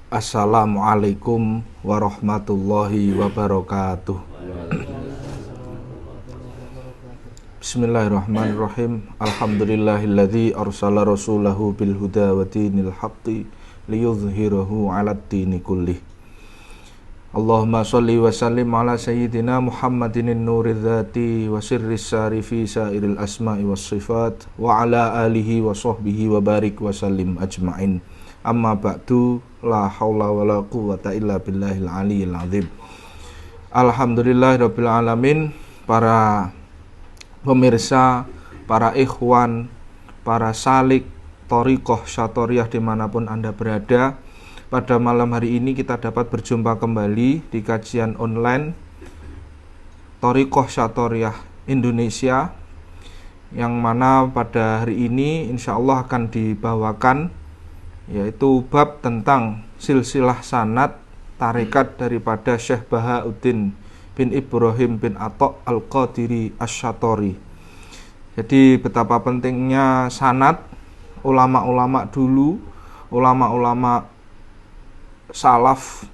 Assalamualaikum warahmatullahi wabarakatuh. Bismillahirrahmanirrahim. Alhamdulillahilladzi arsala rasulahu bil huda wa dinil haqqi liyudhhirahu 'alad dini kullih. Allahumma shalli wa sallim ala sayyidina Muhammadin nuril dzati wa sirris sarifi sairil asma'i was sifat wa ala alihi wa sahbihi wa barik wa sallim ajma'in. Amma ba'du, la haula wa la quwwata illa billahil aliyyil azim. Alhamdulillahirabbil alamin. Para pemirsa, para ikhwan, para salik thariqah syatoriyah dimanapun Anda berada, pada malam hari ini kita dapat berjumpa kembali di kajian online Thariqah Syatoriyah Indonesia, yang mana pada hari ini insya Allah akan dibawakan yaitu bab tentang silsilah sanad tarekat daripada Syekh Bahauddin bin Ibrahim bin Atha Al-Qadiri Asy-Syatori. Jadi betapa pentingnya sanad. Ulama-ulama dulu, ulama-ulama salaf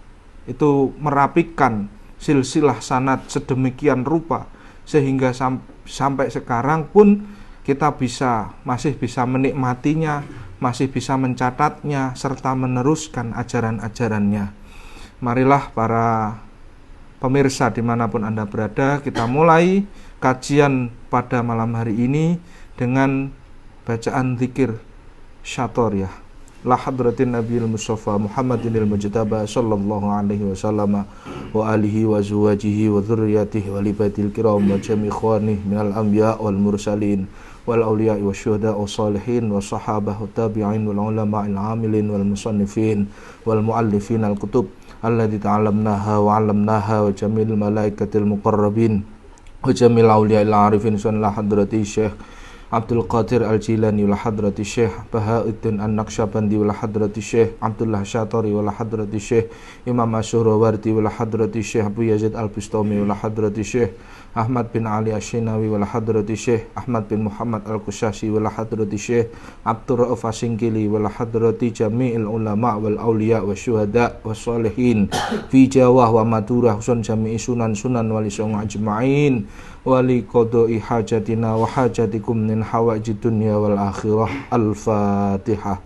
itu merapikan silsilah sanad sedemikian rupa sehingga sampai sekarang pun kita masih bisa menikmatinya, masih bisa mencatatnya serta meneruskan ajaran-ajarannya. Marilah para pemirsa dimanapun Anda berada, kita mulai kajian pada malam hari ini dengan bacaan zikir syatoriyah. La hadratin nabiyil mustafa Muhammadinil mujtaba sallallahu alaihi wasallam wa alihi wa zuwajihi wa dzurriyyatihi wa libadil kiram wa jami' ikhwani minal anbiya wal mursalin wal awliya wa syuhada wa salihin wa sahabah wa tabi'in wal ulama al amilin wal musannifin wal muallifin al kutub alladzi ta'allamnaha wa 'allamnaha wa jamil malaikatil muqarrabin wa jamil awliya al arifin sallallahu hadrati syekh Abdul Qadir Al-Jilani wa hadrati Syekh Bahauddin An-Naqsyabandi wa hadrati Syekh Abdullah Syatori wa hadrati Syekh Imam Asyurawardi wa hadrati Syekh Abu Yazid Al-Bustami wa hadrati Syekh Ahmad bin Ali Asy-Syinawi wa hadrati Syekh Ahmad bin Muhammad Al-Qushashi wa hadrati Syekh Abdur Rauf Asingkili wa hadrati jami'il ulama wal auliya wa syuhada wa sholihin fi Jawah wa Madurah husun jami'i sunan wal isong ajma'in wali qada'i hajatina wa hajatikum min hawajid dunya wal akhirah. Al-Fatihah.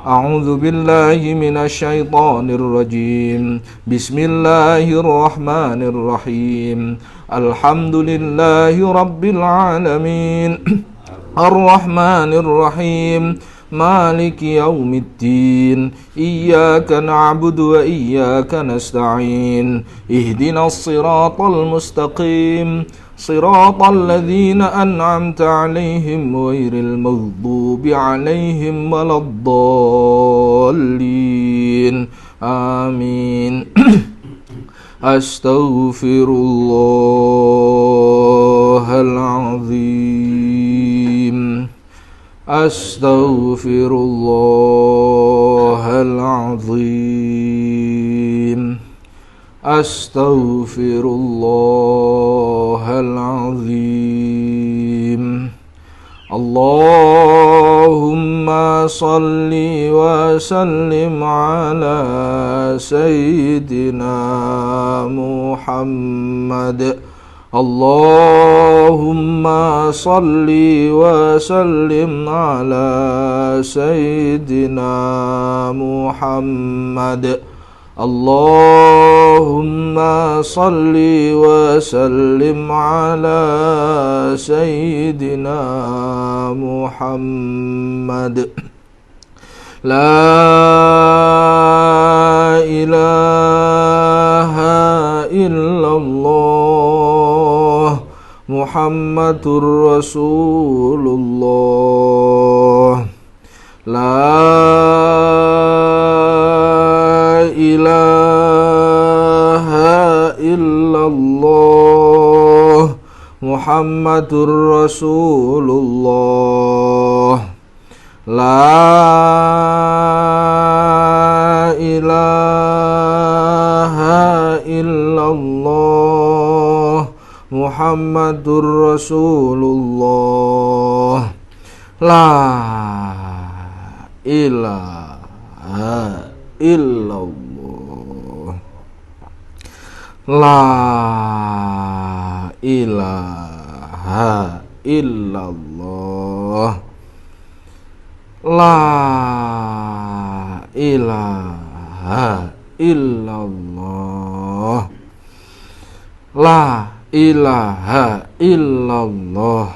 A'udzu billahi minasy syaithanir rajim. Bismillahirrahmanirrahim. Alhamdulillahi rabbil alamin. Ar-Rahmanir Rahim. Maliki yaumiddin. Iyyaka na'budu wa iyyaka nasta'in. Ihdinas siratal mustaqim. Siratal ladzina an'amta 'alaihim ghairil maghdubi 'alaihim waladdallin. Amin. Astaghfirullahal-azim. Astaghfirullahal-azim. Astaghfirullahal-azim. Allahumma salli wa sallim ala sayyidina Muhammad. Allahumma salli wa sallim ala sayyidina Muhammad. Allahumma salli wa sallim ala sayyidina Muhammad. La ilaha illallah Muhammadur Rasulullah. La ilaha illallah Muhammadur Rasulullah. La ilaha illallah Muhammadur Rasulullah. La ilaha illallah. La ilaha illallah. La ilaha illallah. La ilaha illallah.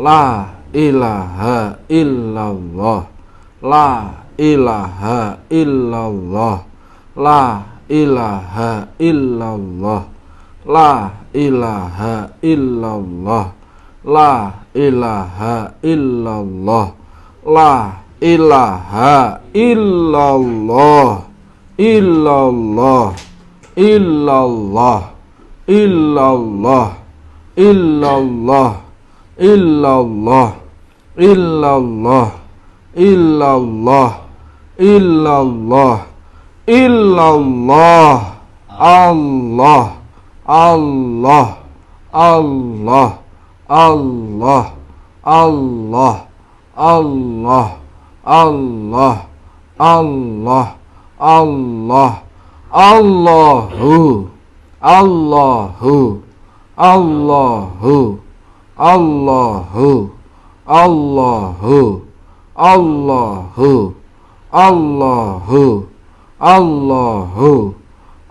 La ilaha illallah. La ilaha illallah. La ilaha illallah. La ilaha illallah. La ilaha illallah. La ilaha illallah. Illallah. Illallah. Illallah. Illallah. Illallah. Illallah. Illallah. Illallah. Illallah. Allah. Allah. Allah. Allah. Allah. Allah. Allah. Allah. Allah. Allahu. Allahu. Allahu. Allahu. Allahu. Allahu. Allahu.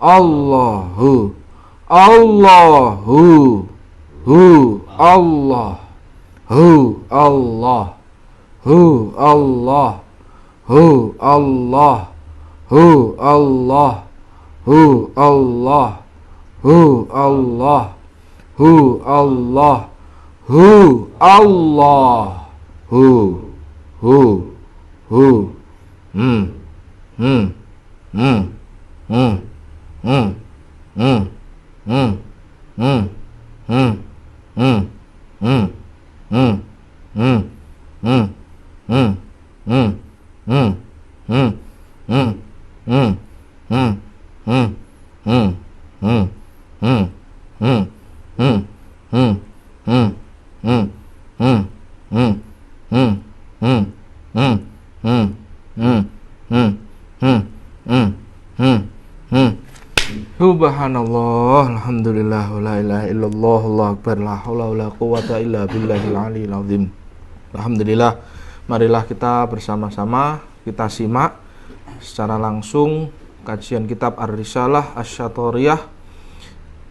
Allahu. Allahu. Allahu. Allah. Allah. Allah. Allah. Allah. Allah. Allah. Allah. Allah. Subhanallah, alhamdulillah, la ilaha illallah, Allahu akbar, la haula wala quwata illa billahil aliyil azim. Alhamdulillah, marilah kita bersama-sama kita simak secara langsung kajian kitab Ar-Risalah Asy-Syatoriyah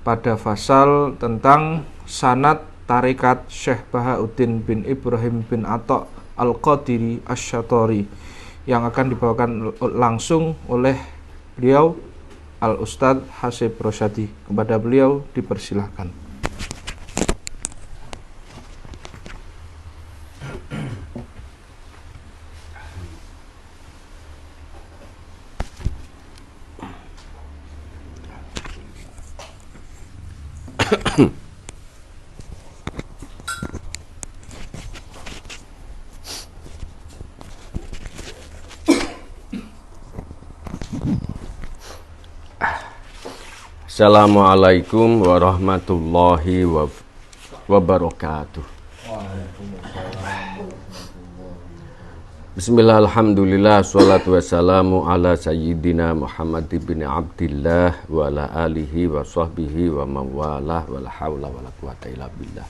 pada fasal tentang sanad tarekat Syekh Bahauddin bin Ibrahim bin Atha Al-Qadiri Asy-Syatori yang akan dibawakan langsung oleh beliau Al-Ustadz Hasib Rosyadi. Kepada beliau dipersilahkan. Assalamualaikum warahmatullahi wabarakatuh. Bismillah, alhamdulillah, salatu wassalamu ala sayyidina Muhammad bin Abdillah wa ala alihi wa sahbihi wa mawalah wa la hawla wa la quwata illa billah.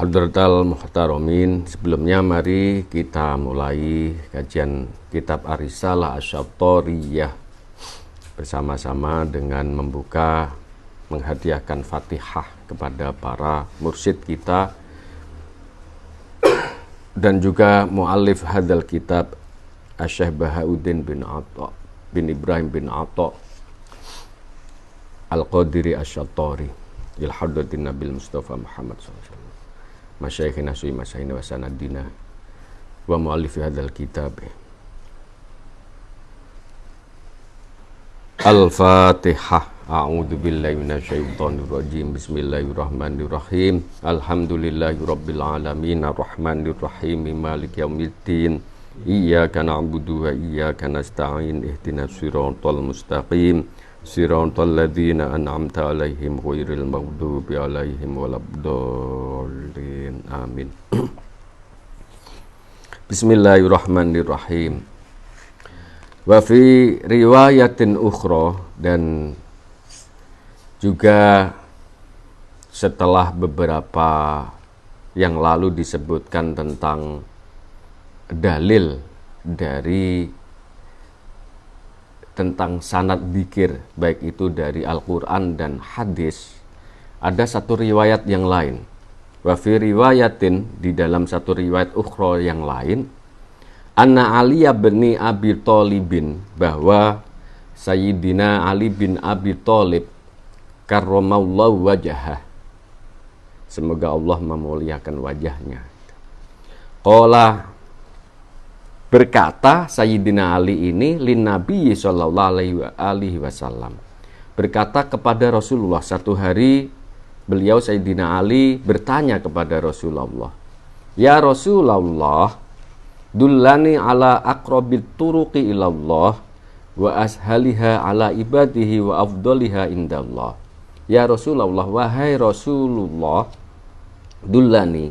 Hadratal muhtaramin, sebelumnya mari kita mulai kajian kitab Ar-Risalah Asy-Syatoriyah bersama-sama dengan menghadiahkan Fatihah kepada para mursyid kita dan juga mu'allif hadzal kitab Asy-Syaikh Bahauddin bin Ibrahim bin Atha Al-Qadiri Asy-Syatori ila hadratin Nabil Mustafa Muhammad sallallahu alaihi wasallam masyayikhina su'i masyayina wa sanadina wa mu'allif hadzal kitab. Al-Fatihah. A'udzu billahi minasyaitonir rajim. Bismillahirrahmanirrahim. Alhamdulillahirabbil alamin arrahmanir rahim maliki yaumiddin. Iyyaka na'budu wa iyyaka nasta'in. Ihdinas siratal mustaqim. Siratal ladzina an'amta 'alaihim ghairil maghdubi 'alaihim waladdallin. Amin. Bismillahirrahmanirrahim. Wa fi riwayatin ukhra, dan juga setelah beberapa yang lalu disebutkan tentang dalil dari tentang sanad dzikir, baik itu dari Al-Quran dan hadis, ada satu riwayat yang lain. Wa fi riwayatin, di dalam satu riwayat ukhra yang lain, anna Ali bin Abi Thalibin, bahwa Sayyidina Ali bin Abi Thalib karramallahu wajhah, semoga Allah memuliakan wajahnya, qala, berkata Sayyidina Ali ini lin Nabi sallallahu alaihi wasallam, berkata kepada Rasulullah. Satu hari beliau Sayyidina Ali bertanya kepada Rasulullah, ya Rasulullah, dullani ala aqrabit turuqi ilallah wa ashaliha ala ibadihi wa afdaliha indallah. Ya Rasulullah, wahai Rasulullah, dullani,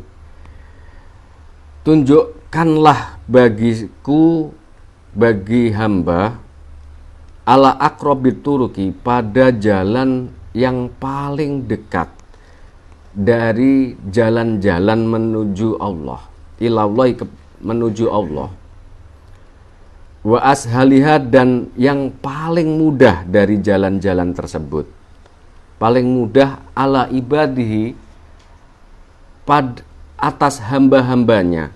tunjukkanlah bagiku, bagi hamba, ala aqrabit turuqi, pada jalan yang paling dekat dari jalan-jalan menuju Allah, ilallah, menuju Allah, wa ashaliha, dan yang paling mudah dari jalan-jalan tersebut, paling mudah ala ibadihi, pad atas hamba-hambanya,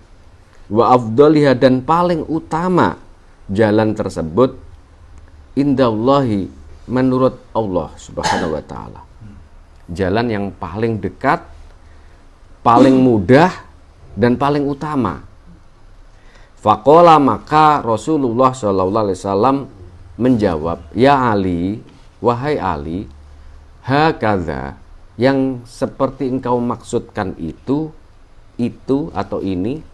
wa afdaliha, dan paling utama jalan tersebut, indallahi, menurut Allah subhanahu wa ta'ala, jalan yang paling dekat, paling mudah, dan paling utama. Faqala, maka Rasulullah SAW menjawab, ya Ali, wahai Ali, hakadha, yang seperti engkau maksudkan itu atau ini,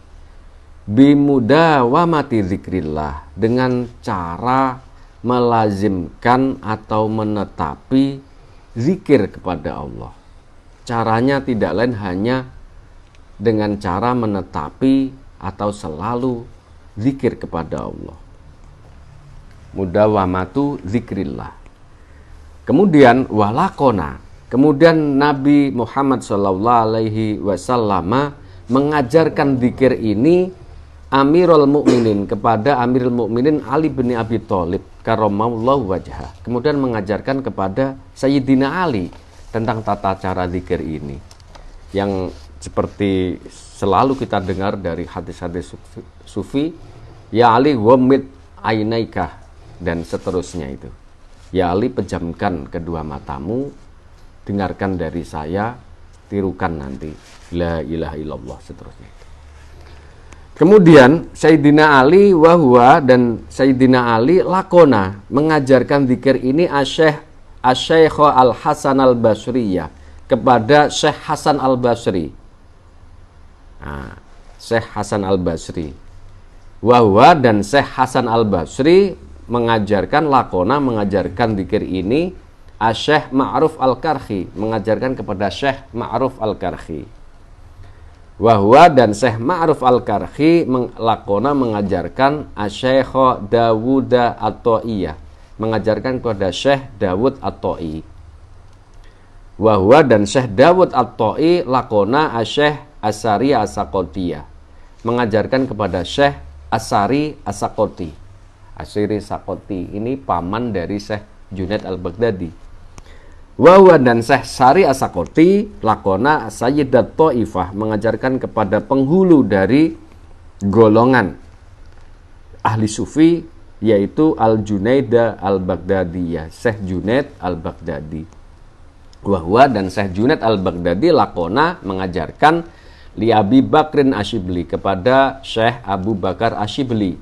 bimudawamati zikrillah, dengan cara melazimkan atau menetapi zikir kepada Allah. Caranya tidak lain hanya dengan cara menetapi atau selalu zikir kepada Allah. Mudawamatu zikrillah. Kemudian walakona, kemudian Nabi Muhammad SAW mengajarkan zikir ini Amirul Mukminin, kepada Amirul Mukminin Ali bin Abi Thalib karramallahu wajhah. Kemudian mengajarkan kepada Sayyidina Ali tentang tata cara zikir ini, yang seperti selalu kita dengar dari hadis-hadis sufi, ya Ali ghammid ainaika, dan seterusnya itu. Ya Ali, pejamkan kedua matamu, dengarkan dari saya, tirukan nanti la ilaha illallah, seterusnya. Kemudian Sayyidina Ali wahwa, dan Sayyidina Ali lakona, mengajarkan zikir ini Asy-Syaikh Al-Hasan Al-Basriyah, kepada Syekh Hasan Al-Basri. Nah, Syekh Hasan Al-Basri. Wahwa, dan Syekh Hasan Al-Basri mengajarkan lakona, mengajarkan zikir ini Asy-Syaikh Ma'ruf Al-Karhi, mengajarkan kepada Syekh Ma'ruf Al-Karhi. Wahwa, dan Syekh Ma'ruf Al-Karhi lakona, mengajarkan Asy-Syaikh Dawud At-Ta'iyah, mengajarkan kepada Syekh Dawud At-Ta'i. Wahwa, dan Syekh Dawud At-Ta'i lakona Asy-Syaikh Asy'ari As-Saqotiyah, mengajarkan kepada Syekh Asy'ari As-Saqoti. Asy'ari As-Saqoti ini paman dari Syekh Junaid Al-Baghdadi. Wahwa, dan Syekh Asy'ari As-Saqoti lakona Sayyidat Thaifah, mengajarkan kepada penghulu dari golongan ahli sufi, yaitu Al-Junaidah Al-Baghdadiyah, Syekh Junaid Al-Baghdadi. Wahwa, dan Syekh Junaid Al-Baghdadi lakona, mengajarkan li Abi Bakrin Asyibli, kepada Syekh Abu Bakar Asyibli.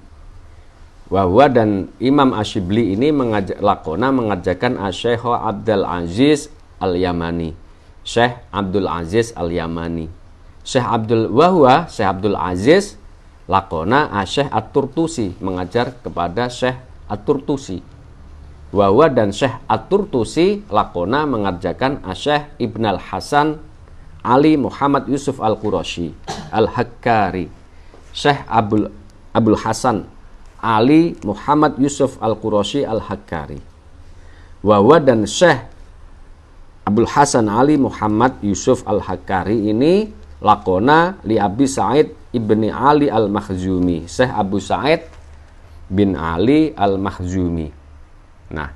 Wahwa, dan Imam Asyibli ini lakona, mengajarkan Asy-Syaikh Abdul Aziz Al-Yamani, Syekh Abdul Aziz Al-Yamani. Syekh Abdul Aziz lakona Syekh At-Turtusi, mengajar kepada Syekh At-Turtusi. Wahwa, dan Syekh At-Turtusi lakona, mengajarkan Syekh Ibn Al-Hasan Ali Muhammad Yusuf Al-Qurashi Al-Hakkari. Syekh Abul Hasan Ali Muhammad Yusuf Al-Qurashi Al-Hakkari. Wawa dan Syekh Abdul Hasan Ali Muhammad Yusuf Al-Hakkari ini lakona li Abi Sa'id ibni Ali Al-Makhzumi, Syekh Abu Sa'id bin Ali Al-Makhzumi. Nah,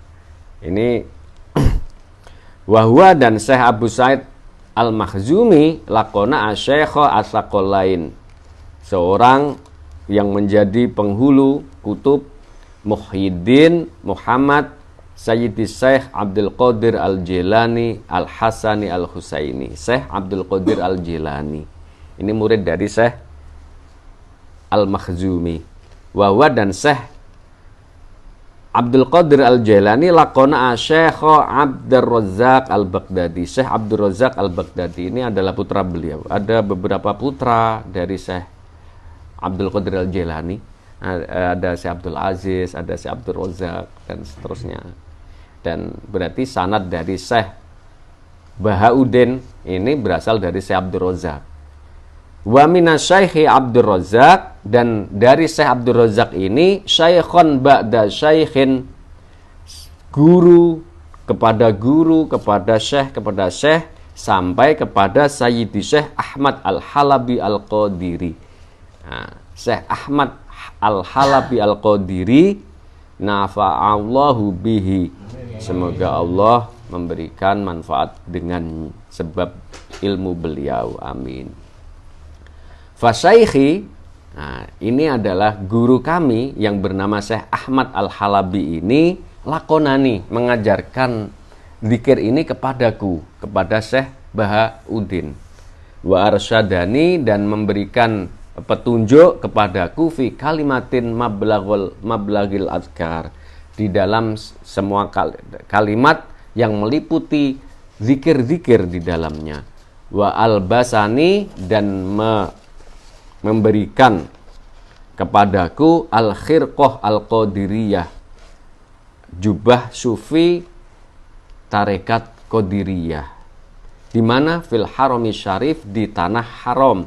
ini wahwa dan Syekh Abu Sa'id Al-Makhzumi lakona asyekha asaqalain, seorang yang menjadi penghulu kutub Muhyiddin Muhammad Sayyidi Syekh Abdul Qadir Al-Jilani Al-Hasani Al-Husaini. Syekh Abdul Qadir Al-Jilani ini murid dari Syekh Al-Makhzumi. Wahwa dan Syekh Abdul Qadir Al-Jilani lakona Syekh Abdur Razzaq Al-Baghdadi. Syekh Abdur Razzaq Al-Baghdadi ini adalah putra beliau. Ada beberapa putra dari Syekh Abdul Qadir Al-Jilani. Ada Syekh Abdul Aziz, ada Syekh Abdur Razzaq, dan seterusnya. Dan berarti sanad dari Syekh Bahauddin ini berasal dari Syekh Abdur Razzaq. Wa minasyaikhi Abdur Razzaq, dan dari Syekh Abdur Razzaq ini syaikhon ba'da syaikhin, guru kepada syekh kepada syekh, sampai kepada Sayyidi Syekh Ahmad Al-Halabi Al-Qadiri. Nah, Syekh Ahmad Al-Halabi Al-Qadiri nafa'allahu bihi, semoga Allah memberikan manfaat dengan sebab ilmu beliau, amin. Fasyaikhi, nah, ini adalah guru kami yang bernama Syekh Ahmad Al-Halabi ini lakonani, mengajarkan zikir ini kepadaku, kepada Syekh Bahauddin. Wa arsyadani, dan memberikan petunjuk kepadaku fi kalimatin mablagil azkar, di dalam semua kalimat yang meliputi zikir-zikir di dalamnya. Wa albasani, dan memberikan kepadaku al-khirqah al-qadiriyah, jubah sufi tarekat qadiriyah, di mana fil harami syarif, di tanah haram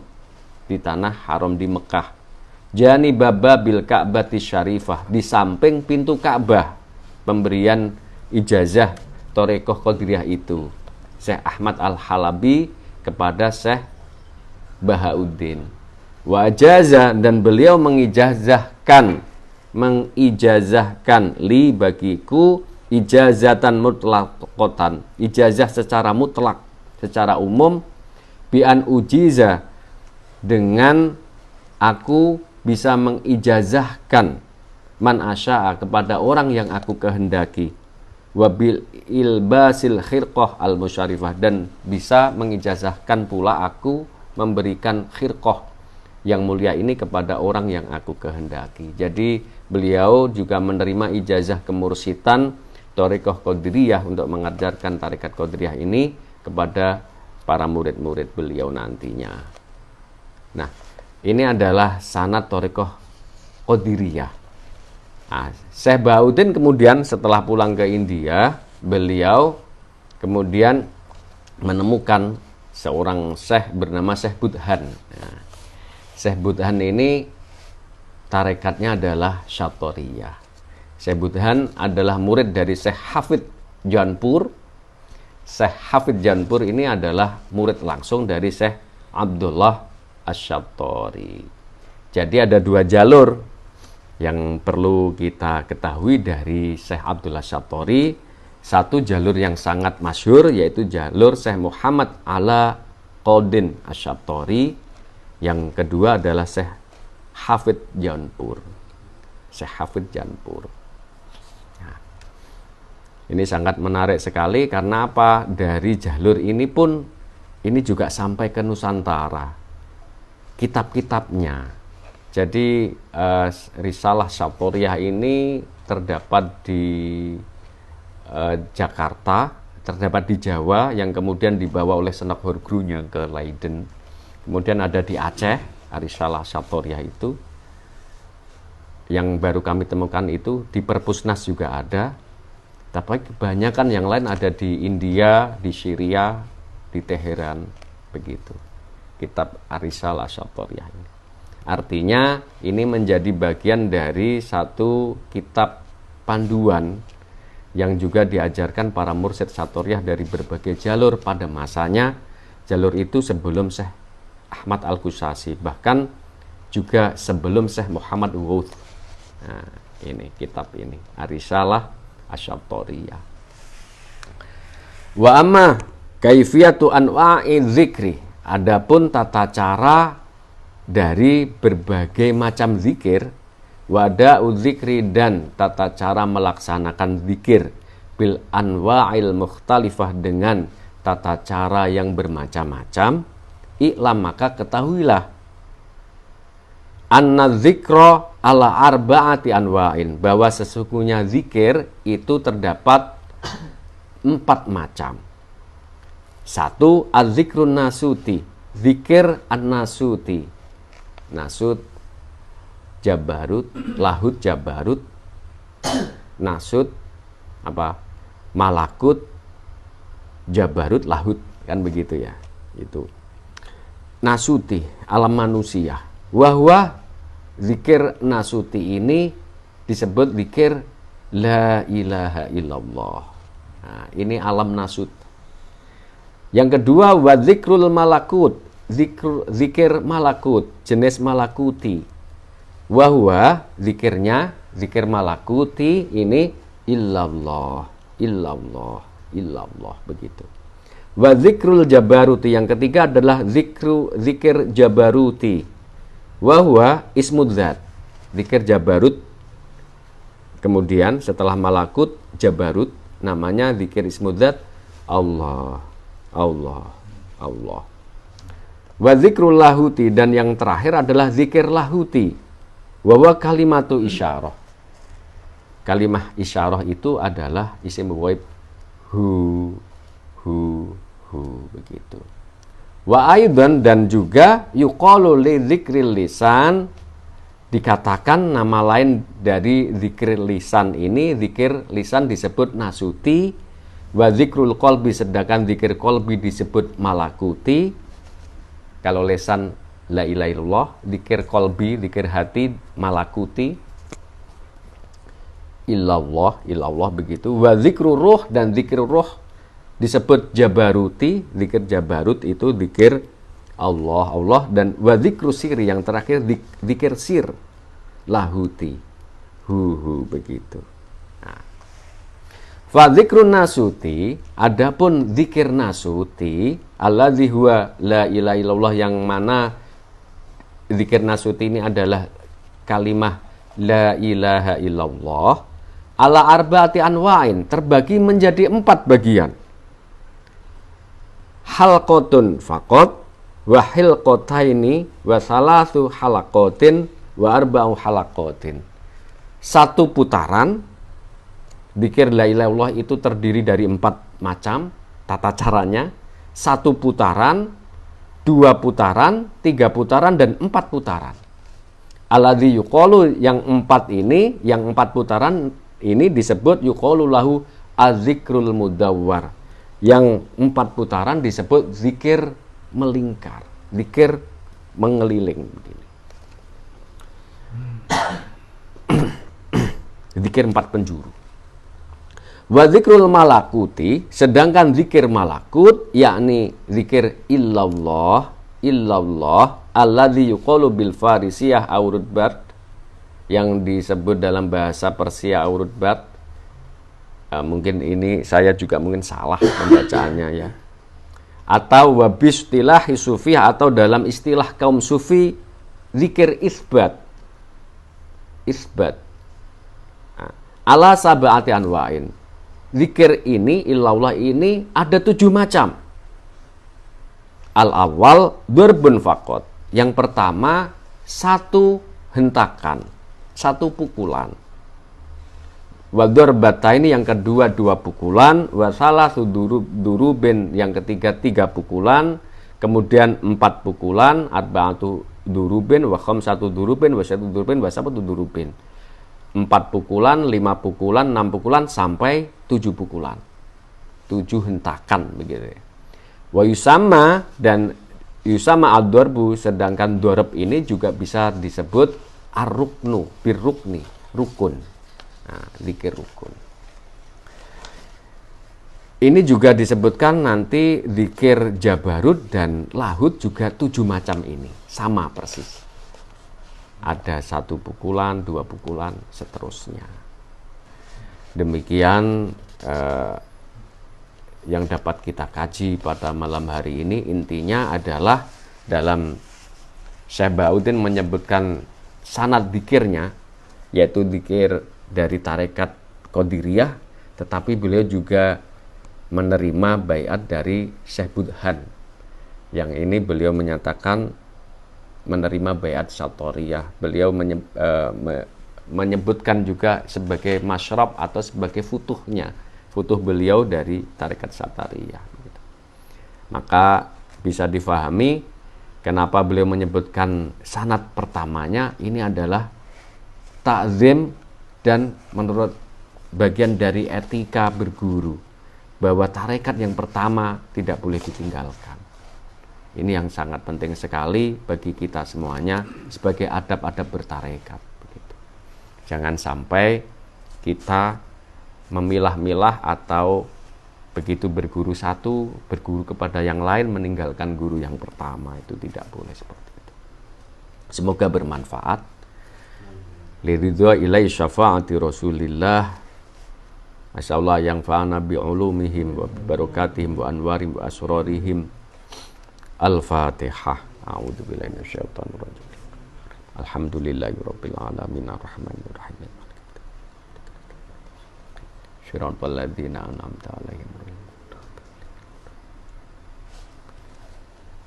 di Mekah, jani baba bil ka'bati syarifah, di samping pintu Ka'bah, pemberian ijazah tarekat qadiriyah itu Syekh Ahmad Al-Halabi kepada Syekh Bahauddin. Wa ajaza, dan beliau mengijazahkan li bagiku ijazatan mutlaqatan, ijazah secara mutlak, secara umum, bi an ujiza, dengan aku bisa mengijazahkan man asya'a, kepada orang yang aku kehendaki, wabil ilbasil khirqah al musyarifah, dan bisa mengijazahkan pula aku memberikan khirqah yang mulia ini kepada orang yang aku kehendaki. Jadi beliau juga menerima ijazah kemursitan Thariqah Qadiriyah untuk mengajarkan tarekat Qadiriyah ini kepada para murid-murid beliau nantinya. Nah, ini adalah sanad Thariqah Qadiriyah. Nah, Syekh Bahauddin kemudian setelah pulang ke India, beliau kemudian menemukan seorang syekh bernama Syekh Budhan. Nah, Syekh Budhan ini tarekatnya adalah Syatoriyah. Syekh Budhan adalah murid dari Syekh Hafid Janpur. Syekh Hafid Janpur ini adalah murid langsung dari Syekh Abdullah Asy-Syatori. Jadi ada dua jalur yang perlu kita ketahui dari Syekh Abdullah Asy-Syatori. Satu jalur yang sangat masyhur, yaitu jalur Syekh Muhammad Ala Qadin Asy-Syatori. Yang kedua adalah Syekh Hafid Janpur. Syekh Hafid Janpur. Nah, ini sangat menarik sekali karena apa? Dari jalur ini pun, ini juga sampai ke Nusantara. Kitab-kitabnya. Jadi Risalah Syatoriyah ini terdapat di Jakarta, terdapat di Jawa, yang kemudian dibawa oleh Senok Horgrunya ke Leiden. Kemudian ada di Aceh, Risalah Syatoriyah itu. Yang baru kami temukan itu di Perpusnas juga ada. Tapi kebanyakan yang lain ada di India, di Syria, di Teheran, begitu. Kitab Risalah Syatoriyah ini. Artinya ini menjadi bagian dari satu kitab panduan yang juga diajarkan para mursyid satoriyah dari berbagai jalur pada masanya. Jalur itu sebelum Syekh Ahmad Al-Qusasi, bahkan juga sebelum Syekh Muhammad Wauth. Nah, ini kitab ini, Arisalah Asyatoriyah. Wa amma kaifiyatu anwa'i dzikri, adapun tata cara dari berbagai macam zikir, wada'u dzikri, dan tata cara melaksanakan zikir bil anwa'il mukhtalifah, dengan tata cara yang bermacam-macam. I'lam, maka ketahuilah, anna dzikra ala arba'ati anwa'in, bahwa sesungguhnya zikir itu terdapat 4 macam. 1, az-zikrun nasuti, zikir an-nasuti. Nasut jabarut, lahut jabarut, nasut apa? Malakut, jabarut lahut, kan begitu ya. Itu nasuti, alam manusia. Wahwa zikir nasuti ini disebut zikir la ilaha illallah. Nah, ini alam nasut. Yang kedua, wa zikrul malakut, zikir malakut, jenis malakuti. Wahwa zikirnya, zikir malakuti ini illallah, illallah, illallah, begitu. Wa zikrul jabaruti, yang ketiga adalah zikir jabaruti. Wahwa ismudzat, zikir jabarut. Kemudian setelah malakut, jabarut, namanya zikir ismudzat, Allah, Allah, Allah. Wa zikrul lahuti, dan yang terakhir adalah zikir lahuti. Wa kalimatu isyarah. Kalimah isyarah itu adalah isim ghaib, hu, begitu. Wa aidan, dan juga yuqalu li zikril lisan, dikatakan nama lain dari zikir lisan ini, zikir lisan disebut nasuti. Wa zikrul qalbi, sedangkan zikir qalbi disebut malakuti. Kalau lisan la ilaha illallah, zikir qalbi, zikir hati malakuti. Illallah, illallah, begitu. Wa zikru ruh, dan zikir ruh disebut jabaruti, zikir jabarut itu zikir Allah, Allah. Dan wa zikru siri, yang terakhir zikir sir, lahuti, begitu. Nah. Fa zikrun nasuti, adapun zikir nasuti, alladzi huwa la ilaha illallah, yang mana zikir nasuti ini adalah kalimah la ilaha illallah, ala arba'ati anwa'in, terbagi menjadi 4 bagian. Halqotun faqat, wa hilqotaini, wa salasu halaqotin, wa arba'u halaqotin. 1 putaran. Zikir la ilaha illallah itu terdiri dari 4 macam tata caranya. 1 putaran, 2 putaran, 3 putaran, dan 4 putaran. Alladzi yuqalu, yang 4 ini, yang 4 putaran ini disebut yuqalu lahu az-zikrul mudawwar. Yang 4 putaran disebut zikir melingkar, zikir mengeliling begini. Zikir 4 penjuru. Wa zikrul malakuti, sedangkan zikir malakut, yakni zikir illallah, illallah, alladzi yuqalu bil farisiyah aurudbat, yang disebut dalam bahasa Persia aurudbat. Mungkin ini saya juga mungkin salah pembacaannya ya. Atau wabistilah sufiyah, atau dalam istilah kaum sufi, zikir isbat. Isbat. Ala sab'ati anwa'in. Zikir ini, illallah ini ada 7 macam. Al-awwal durbun faqat. Yang pertama, 1 hentakan, 1 pukulan. Wa durbataini, yang kedua 2 pukulan. Wa salasu durubin, yang ketiga 3 pukulan. Kemudian 4 pukulan, arba'atu durubin, wa khamsatu durubin, wa syatu durubin, wa sabatu durubin. 4 pukulan, 5 pukulan, 6 pukulan, sampai 7 pukulan. 7 hentakan begitu ya. Wa yusamma, dan Yusama ad-darbu, sedangkan dorab ini juga bisa disebut ar-ruknu, birrukni, rukun. Nah, zikir rukun. Ini juga disebutkan nanti zikir jabarut dan lahut juga 7 macam ini. Sama persis. Ada 1 pukulan, 2 pukulan, seterusnya. Demikian yang dapat kita kaji pada malam hari ini. Intinya adalah dalam Syekh Bahauddin menyebutkan sanad dzikirnya, yaitu dzikir dari tarekat Qadiriyah, tetapi beliau juga menerima baiat dari Syekh Budhan. Yang ini beliau menyatakan menerima baiat Satoriyah. Beliau menyebutkan juga sebagai masyrab atau sebagai futuhnya, futuh beliau dari tarekat Satoriyah. Maka bisa difahami kenapa beliau menyebutkan sanad pertamanya ini adalah ta'zim, dan menurut bagian dari etika berguru bahwa tarekat yang pertama tidak boleh ditinggalkan. Ini yang sangat penting sekali bagi kita semuanya sebagai adab-adab bertarekat. Begitu. Jangan sampai kita memilah-milah atau begitu berguru satu, berguru kepada yang lain, meninggalkan guru yang pertama. Itu tidak boleh seperti itu. Semoga bermanfaat. Liridha ilai syafa'ati Rasulillah. Masyaallah yang fa'ana bi'ulumihim wa barakatihim wa anwarihim wa asrarihim. Al-Fatihah. A'udzubillahi minasyaitonir rajim. Alhamdulillahirabbil alamin arrahmanir rahim. Shiratal ladzina an'amta 'alaihim.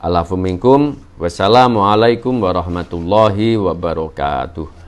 Alafu minkum. Wassalamualaikum warahmatullahi wabarakatuh.